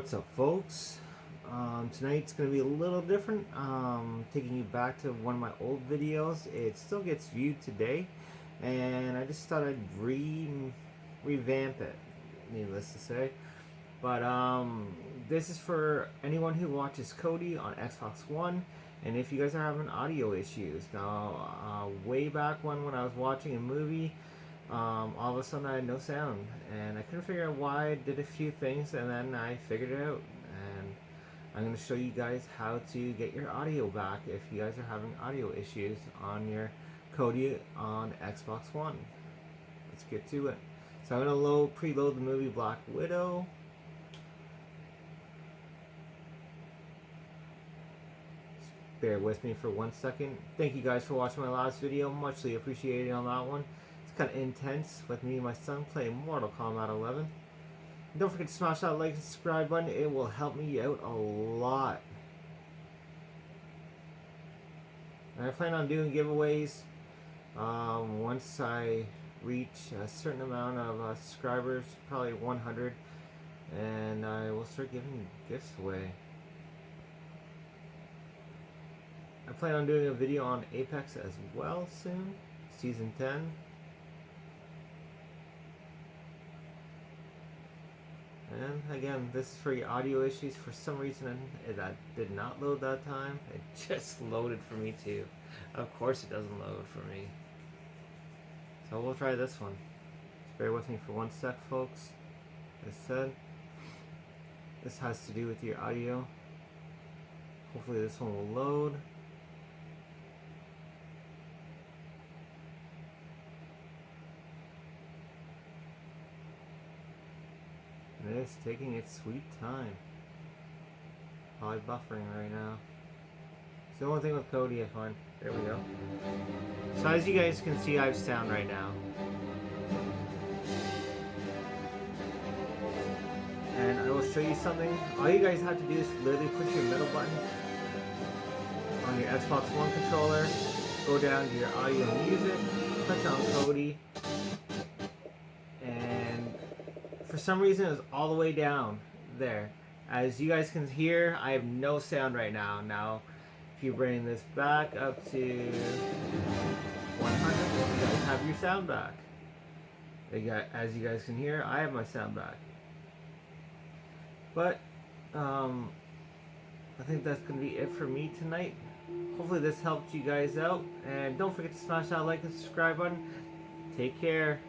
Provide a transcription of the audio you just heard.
What's up, folks? Tonight's going to be a little different. Taking you back to one of my old videos. It still gets viewed today, and I just thought I'd revamp it, needless to say. But this is for anyone who watches Kodi on Xbox One, and if you guys are having audio issues. Now, way back when I was watching a movie, all of a sudden I had no sound, and I couldn't figure out why. I did a few things, and then I figured it out. And I'm going to show you guys how to get your audio back if you guys are having audio issues on your Kodi on Xbox One. Let's get to it. So I'm going to preload the movie Black Widow. Just bear with me for 1 second. Thank you guys for watching my last video. Muchly appreciated on that one. Kind of intense with me and my son playing Mortal Kombat 11. And don't forget to smash that like and subscribe button. It will help me out a lot. And I plan on doing giveaways once I reach a certain amount of subscribers, probably 100, and I will start giving gifts away. I plan on doing a video on Apex as well soon, Season 10. And again, this is for your audio issues. For some reason, it did not load that time. It just loaded for me too. Of course it doesn't load for me. So we'll try this one. Just bear with me for 1 sec, folks. As I said, this has to do with your audio. Hopefully this one will load. It's taking its sweet time. Probably buffering right now. It's the only thing with Kodi I find. There we go. So as you guys can see, I have sound right now. And I will show you something. All you guys have to do is literally push your middle button on your Xbox One controller. Go down to your audio and music. Click on Kodi. For some reason, it was all the way down there. As you guys can hear, I have no sound right now. Now, if you bring this back up to 100, you guys have your sound back. As you guys can hear, I have my sound back. But, I think that's going to be it for me tonight. Hopefully this helped you guys out. And don't forget to smash that like and subscribe button. Take care.